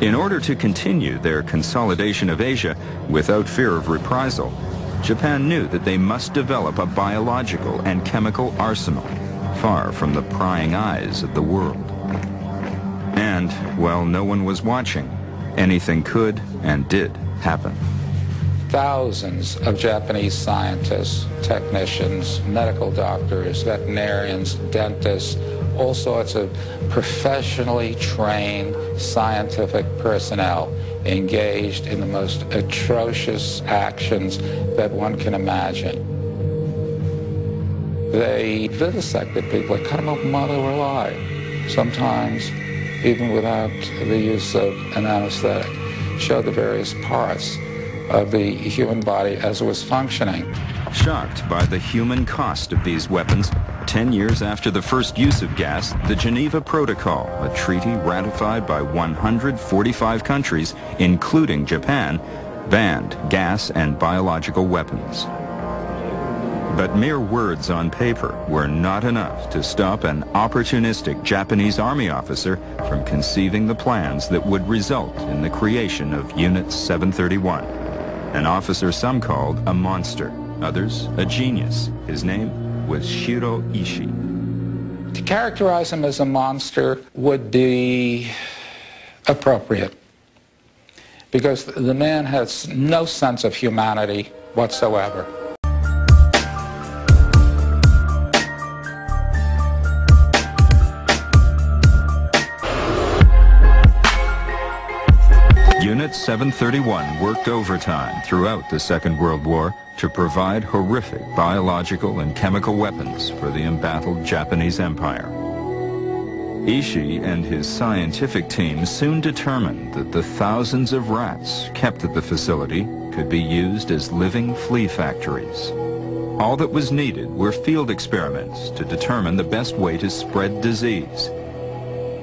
In order to continue their consolidation of Asia without fear of reprisal, Japan knew that they must develop a biological and chemical arsenal, far from the prying eyes of the world. And, while no one was watching, anything could and did happen. Thousands of Japanese scientists, technicians, medical doctors, veterinarians, dentists, all sorts of professionally trained scientific personnel engaged in the most atrocious actions that one can imagine. They vivisected people, they cut them open while they were alive, sometimes even without the use of an anesthetic, showed the various parts of the human body as it was functioning. Shocked by the human cost of these weapons, 10 years after the first use of gas, the Geneva Protocol, a treaty ratified by 145 countries, including Japan, banned gas and biological weapons. But mere words on paper were not enough to stop an opportunistic Japanese army officer from conceiving the plans that would result in the creation of Unit 731. An officer some called a monster, others a genius. His name was Shiro Ishii. To characterize him as a monster would be appropriate, because the man has no sense of humanity whatsoever. Unit 731 worked overtime throughout the Second World War to provide horrific biological and chemical weapons for the embattled Japanese Empire. Ishii and his scientific team soon determined that the thousands of rats kept at the facility could be used as living flea factories. All that was needed were field experiments to determine the best way to spread disease.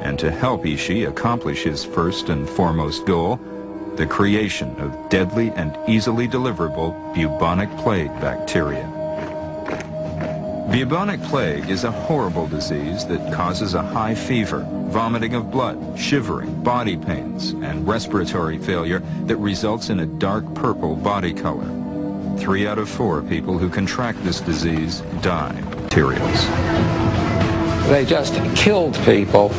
And to help Ishii accomplish his first and foremost goal, the creation of deadly and easily deliverable bubonic plague bacteria. Bubonic plague is a horrible disease that causes a high fever, vomiting of blood, shivering, body pains, and respiratory failure that results in a dark purple body color. 3 out of 4 people who contract this disease die. Materials. They just killed people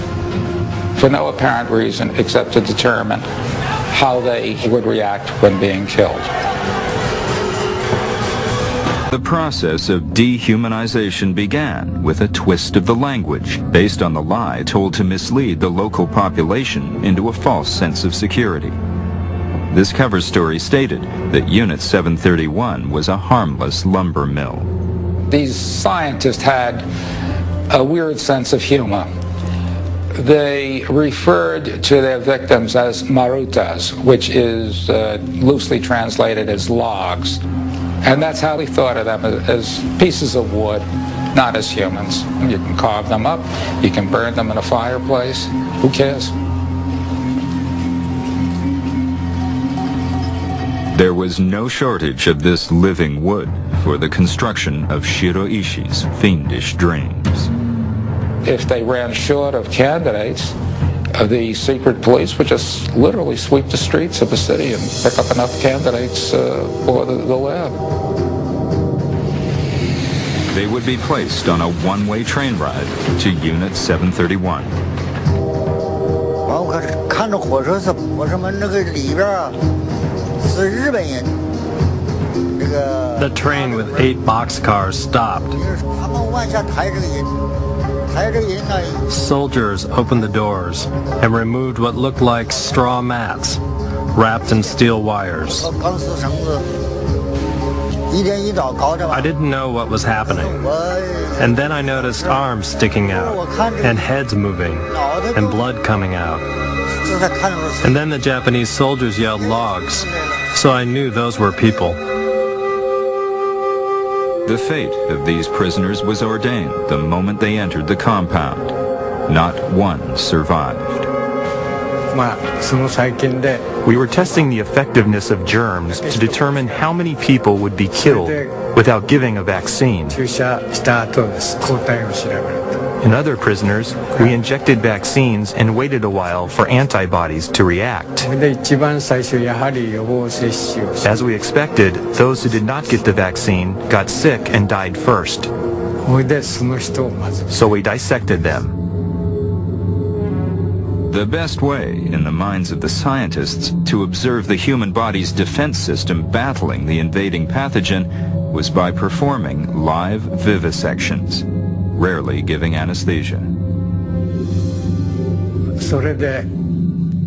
for no apparent reason except to determine how they would react when being killed. The process of dehumanization began with a twist of the language based on the lie told to mislead the local population into a false sense of security. This cover story stated that Unit 731 was a harmless lumber mill. These scientists had a weird sense of humor. They referred to their victims as marutas, which is loosely translated as logs. And that's how they thought of them, as pieces of wood, not as humans. You can carve them up, you can burn them in a fireplace, who cares? There was no shortage of this living wood for the construction of Shiro Ishii's fiendish dreams. If they ran short of candidates, the secret police would just literally sweep the streets of the city and pick up enough candidates for the lab. They would be placed on a one-way train ride to Unit 731. The train with 8 boxcars stopped. Soldiers opened the doors and removed what looked like straw mats wrapped in steel wires. I didn't know what was happening. And then I noticed arms sticking out and heads moving and blood coming out. And then the Japanese soldiers yelled logs, so I knew those were people. The fate of these prisoners was ordained the moment they entered the compound. Not one survived. We were testing the effectiveness of germs to determine how many people would be killed without giving a vaccine. In other prisoners, we injected vaccines and waited a while for antibodies to react. As we expected, those who did not get the vaccine got sick and died first. So we dissected them. The best way, in the minds of the scientists, to observe the human body's defense system battling the invading pathogen was by performing live vivisections, rarely giving anesthesia.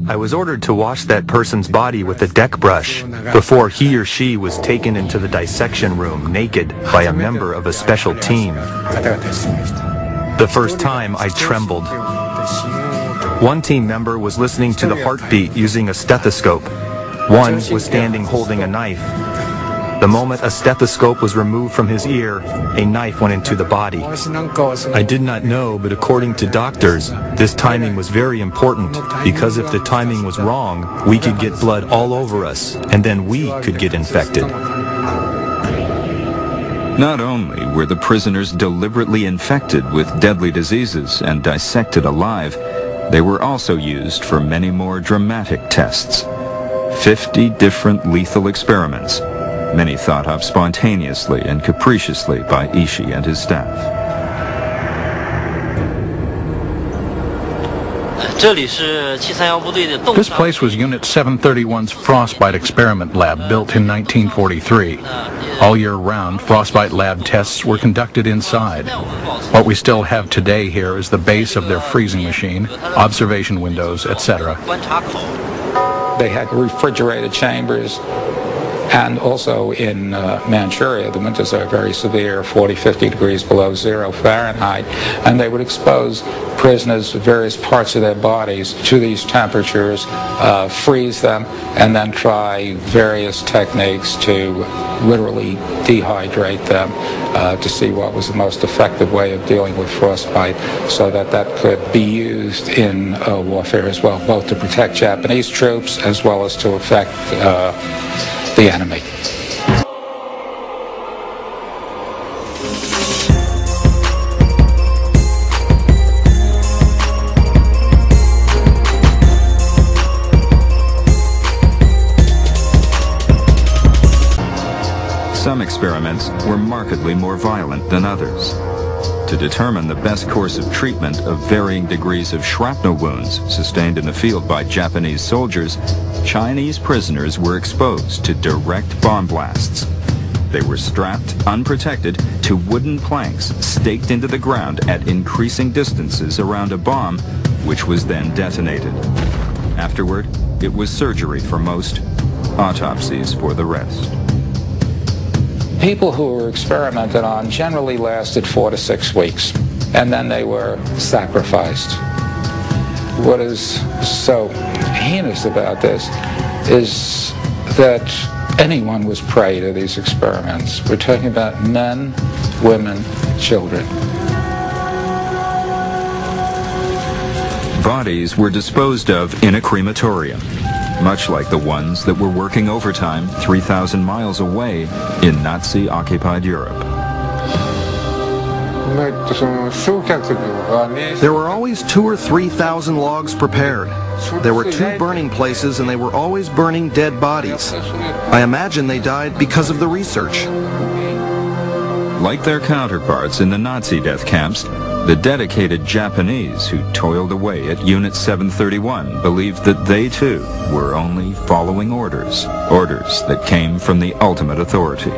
I was ordered to wash that person's body with a deck brush before he or she was taken into the dissection room naked by a member of a special team. The first time I trembled. One team member was listening to the heartbeat using a stethoscope. One was standing holding a knife. The moment a stethoscope was removed from his ear, a knife went into the body. I did not know, but according to doctors, this timing was very important, because if the timing was wrong, we could get blood all over us, and then we could get infected. Not only were the prisoners deliberately infected with deadly diseases and dissected alive, they were also used for many more dramatic tests. 50 different lethal experiments, many thought up spontaneously and capriciously by Ishii and his staff. This place was Unit 731's Frostbite Experiment Lab, built in 1943. All year round, Frostbite lab tests were conducted inside. What we still have today here is the base of their freezing machine, observation windows, etc. They had refrigerated chambers, and also in Manchuria, the winters are very severe, 40, 50 degrees below zero Fahrenheit, and they would expose prisoners with various parts of their bodies to these temperatures, freeze them, and then try various techniques to literally dehydrate them to see what was the most effective way of dealing with frostbite, so that that could be used in warfare as well, both to protect Japanese troops as well as to affect the enemy. Some experiments were markedly more violent than others. To determine the best course of treatment of varying degrees of shrapnel wounds sustained in the field by Japanese soldiers, Chinese prisoners were exposed to direct bomb blasts. They were strapped, unprotected, to wooden planks staked into the ground at increasing distances around a bomb, which was then detonated. Afterward, it was surgery for most, autopsies for the rest. People who were experimented on generally lasted 4 to 6 weeks, and then they were sacrificed. What is so heinous about this is that anyone was prey to these experiments. We're talking about men, women, children. Bodies were disposed of in a crematorium, much like the ones that were working overtime 3,000 miles away in Nazi-occupied Europe. There were always 2,000 or 3,000 logs prepared. There were 2 burning places, and they were always burning dead bodies. I imagine they died because of the research. Like their counterparts in the Nazi death camps, the dedicated Japanese who toiled away at Unit 731 believed that they too were only following orders, orders that came from the ultimate authority.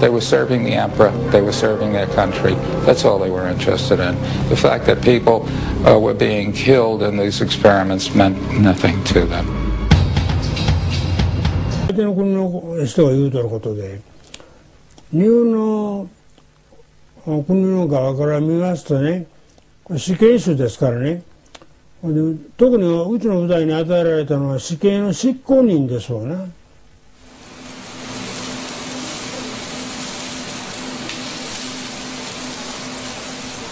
They were serving the emperor, they were serving their country. That's all they were interested in. The fact that people were being killed in these experiments meant nothing to them.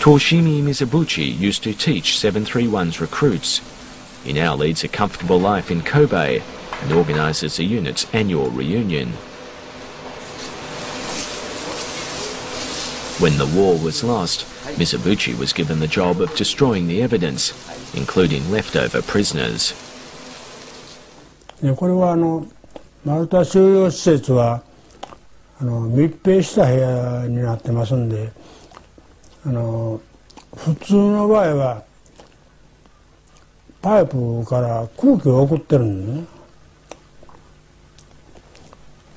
Toshimi Mizubuchi used to teach 731's recruits. He now leads a comfortable life in Kobe and organises the unit's annual reunion. When the war was lost, Mizoguchi was given the job of destroying the evidence, including leftover prisoners. これはマルタ収容施設は密閉した部屋になってますんで、普通の場合はパイプから空気を送ってるんで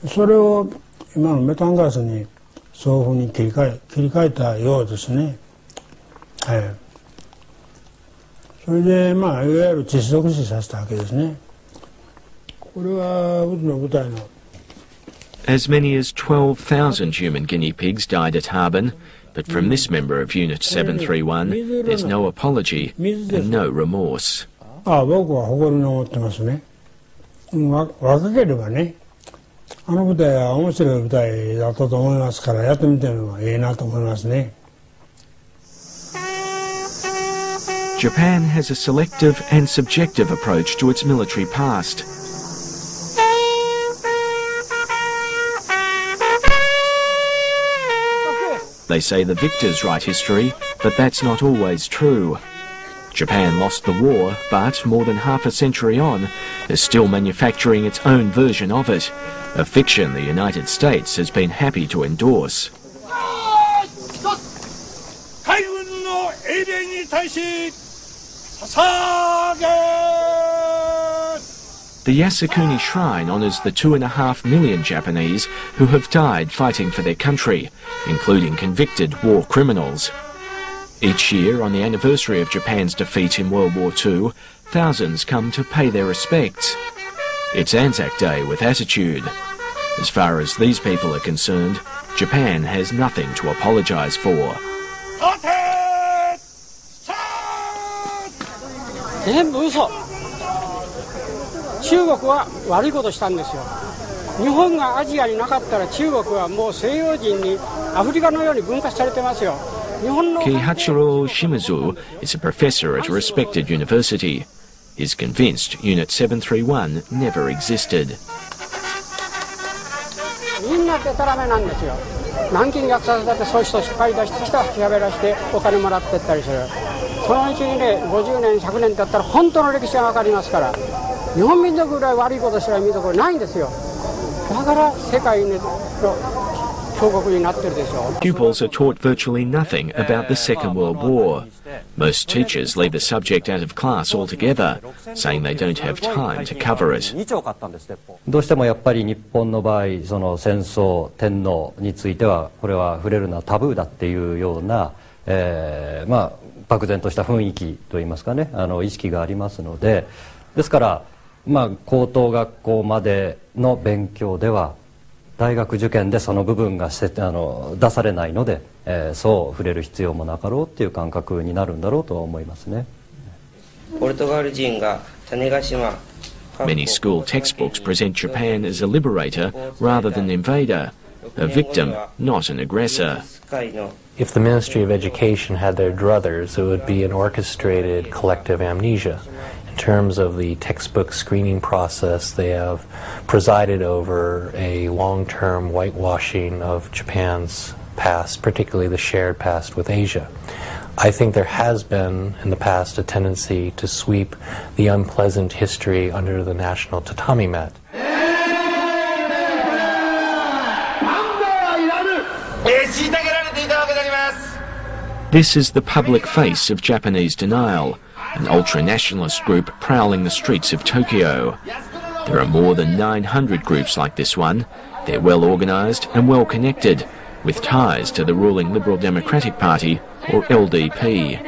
すね。それを今のメタンガスにそういうふうに切り替えたようですね。はい。それでいわゆる窒息死させたわけですね。これはうちの部隊の。As many as 12,000 human guinea pigs died at Harbin, but from this member of Unit 731, there's no apology and no remorse. 僕は誇りに思ってますね。若ければね、舞台は面白い舞台だったと思いますから、やってみてるのはいいなと思いますね。Japan has a selective and subjective approach to its military past. They say the victors write history, but that's not always true. Japan lost the war, but more than half a century on, is still manufacturing its own version of it, a fiction the United States has been happy to endorse. The Yasukuni Shrine honours the 2.5 million Japanese who have died fighting for their country, including convicted war criminals. Each year, on the anniversary of Japan's defeat in World War II, thousands come to pay their respects. It's Anzac Day with attitude. As far as these people are concerned, Japan has nothing to apologise for. 全部嘘。中国は悪いことしたんですよ。日本がアジアになかったら中国はもう西洋人にアフリカのように分割されてますよ。Kihachiro Shimizu is a professor at a respected university. He's convinced Unit 731 never existed. みんなデタラメなんですよ。南京虐殺だってそういう人引っ張り出してきた調べ出してお金もらってったりする。そのうちにね、50年100年経ったら本当の歴史が分かりますから。日本民族ぐらい悪いことした民族はないんですよ。だから世界の強国になってるでしょ。Pupils are taught virtually nothing about the Second World War. Most teachers leave the subject out of class altogether, saying they don't have time to cover it. どうしてもやっぱり日本の場合、その戦争、天皇についてはこれは触れるのはタブーだっていうような、漠然とした雰囲気といいますかね、意識がありますので、ですから。高等学校までの勉強では大学受験でその部分が出されないので、そう触れる必要もなかろうっていう感覚になるんだろうとは思いますね。Many school textbooks present Japan as a liberator rather than invader, a victim, not an aggressor. If the Ministry of Education had their druthers, it would be an orchestrated collective amnesia. In terms of the textbook screening process, they have presided over a long-term whitewashing of Japan's past, particularly the shared past with Asia. I think there has been, in the past, a tendency to sweep the unpleasant history under the national tatami mat. This is the public face of Japanese denial. An ultra-nationalist group prowling the streets of Tokyo. There are more than 900 groups like this one. They're well organised and well connected, with ties to the ruling Liberal Democratic Party, or LDP.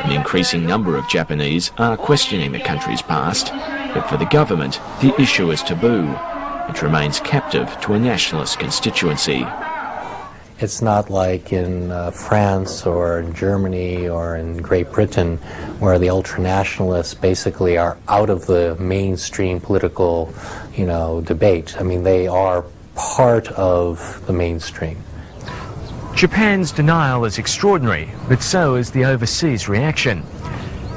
An increasing number of Japanese are questioning the country's past, but for the government, the issue is taboo. It remains captive to a nationalist constituency. It's not like in France or in Germany or in Great Britain, where the ultra-nationalists basically are out of the mainstream political, debate. I mean, they are part of the mainstream. Japan's denial is extraordinary, but so is the overseas reaction.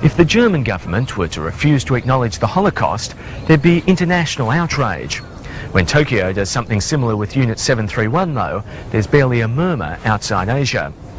If the German government were to refuse to acknowledge the Holocaust, there'd be international outrage. When Tokyo does something similar with Unit 731, though, there's barely a murmur outside Asia.